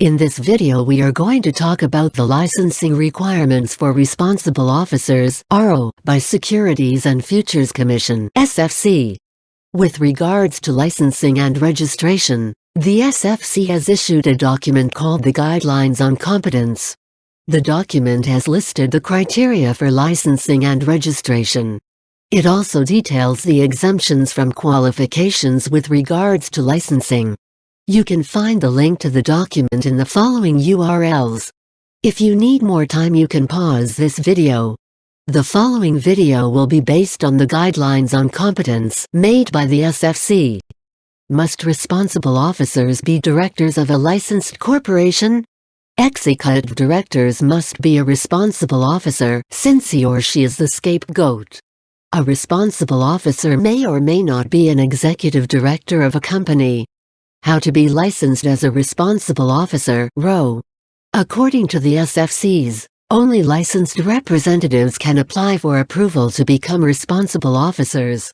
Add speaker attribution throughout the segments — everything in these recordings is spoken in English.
Speaker 1: In this video we are going to talk about the licensing requirements for responsible officers (RO) by Securities and Futures Commission (SFC). With regards to licensing and registration, the SFC has issued a document called the Guidelines on Competence. The document has listed the criteria for licensing and registration. It also details the exemptions from qualifications with regards to licensing. You can find the link to the document in the following URLs. If you need more time, you can pause this video. The following video will be based on the Guidelines on Competence made by the SFC. Must responsible officers be directors of a licensed corporation? Executive directors must be a responsible officer, since he or she is the scapegoat. A responsible officer may or may not be an executive director of a company. How to be licensed as a responsible officer (RO). According to the SFCs, only licensed representatives can apply for approval to become responsible officers.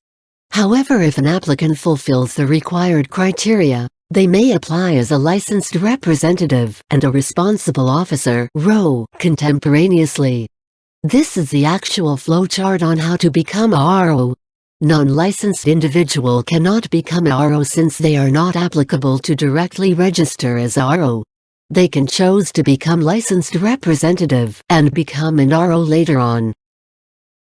Speaker 1: However, if an applicant fulfills the required criteria, they may apply as a licensed representative and a responsible officer (RO) contemporaneously. This is the actual flowchart on how to become a RO. Non-licensed individual cannot become a RO since they are not applicable to directly register as a RO. They can choose to become licensed representative and become an RO later on.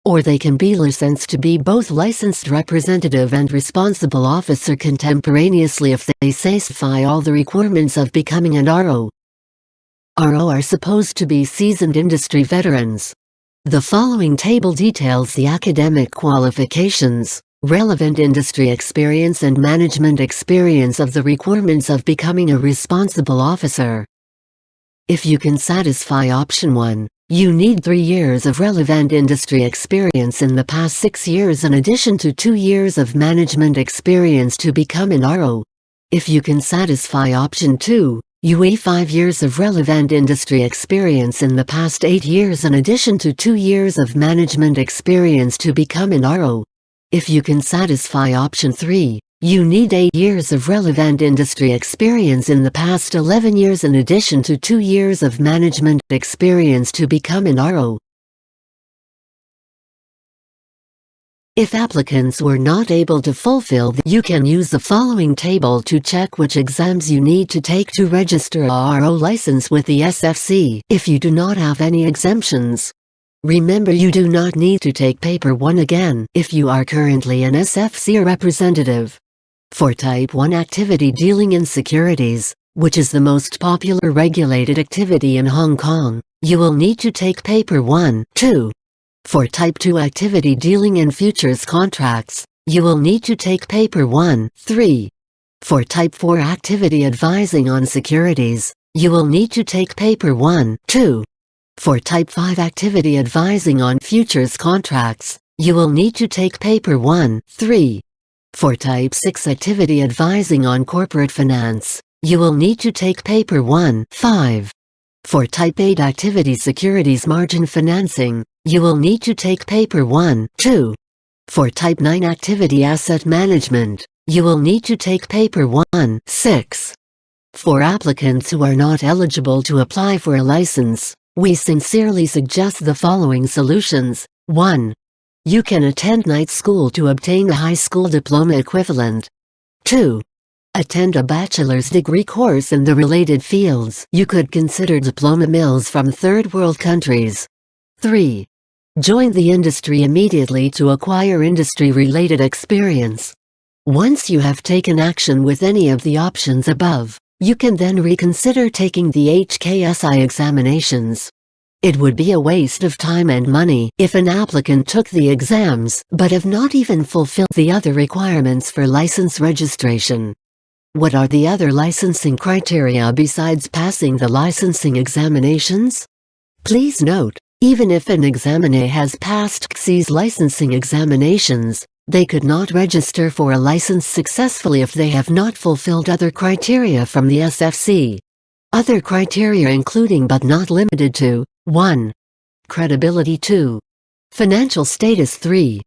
Speaker 1: Or they can be licensed to be both licensed representative and responsible officer contemporaneously if they satisfy all the requirements of becoming an RO. RO are supposed to be seasoned industry veterans. The following table details the academic qualifications, relevant industry experience and management experience of the requirements of becoming a responsible officer. If you can satisfy option 1, you need 3 years of relevant industry experience in the past 6 years in addition to 2 years of management experience to become an RO. If you can satisfy option 2, you need 5 years of relevant industry experience in the past 8 years in addition to 2 years of management experience to become an RO. If you can satisfy option 3, you need 8 years of relevant industry experience in the past 11 years in addition to 2 years of management experience to become an RO. If applicants were not able to fulfill you can use the following table to check which exams you need to take to register a RO license with the SFC if you do not have any exemptions. Remember, you do not need to take paper 1 again if you are currently an SFC representative. For Type 1 activity dealing in securities, which is the most popular regulated activity in Hong Kong, you will need to take paper 1, 2. For Type 2 activity dealing in futures contracts, you will need to take paper 1, 3. For Type 4 activity advising on securities, you will need to take paper 1, 2. For Type 5 activity advising on futures contracts, you will need to take paper 1, 3. For Type 6 activity advising on corporate finance, you will need to take paper 1, 5. For Type 8 activity securities margin financing, you will need to take paper 1, 2. For Type 9 activity asset management, you will need to take paper 1, 6. For applicants who are not eligible to apply for a license, we sincerely suggest the following solutions. 1. You can attend night school to obtain a high school diploma equivalent. 2. Attend a bachelor's degree course in the related fields. You could consider diploma mills from third world countries. 3. Join the industry immediately to acquire industry-related experience. Once you have taken action with any of the options above, you can then reconsider taking the HKSI examinations. It would be a waste of time and money if an applicant took the exams but have not even fulfilled the other requirements for license registration. What are the other licensing criteria besides passing the licensing examinations? Please note, even if an examinee has passed HKSI's licensing examinations, they could not register for a license successfully if they have not fulfilled other criteria from the SFC. Other criteria including but not limited to 1. Credibility 2. Financial status 3.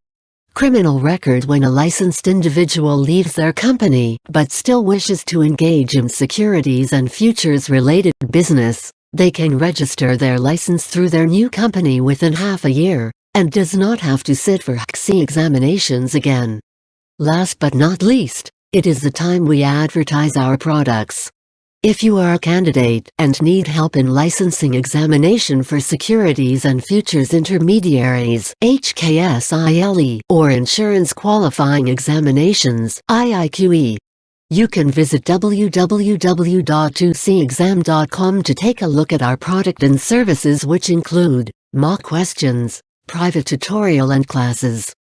Speaker 1: Criminal record: when a licensed individual leaves their company but still wishes to engage in securities and futures-related business, they can register their license through their new company within half a year, and does not have to sit for HKSI examinations again. Last but not least, it is the time we advertise our products. If you are a candidate and need help in licensing examination for securities and futures intermediaries (HKSI) or insurance qualifying examinations (IIQE), you can visit www.2cexam.com to take a look at our product and services, which include mock questions, private tutorial and classes.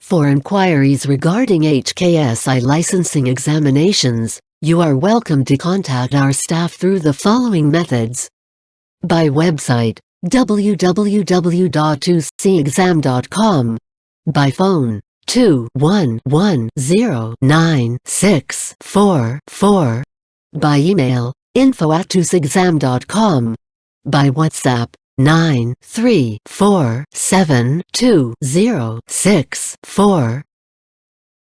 Speaker 1: For inquiries regarding HKSI licensing examinations, you are welcome to contact our staff through the following methods: by website www.2cexam.com, by phone 211096444, by email info@2cexam.com, by WhatsApp 934720664.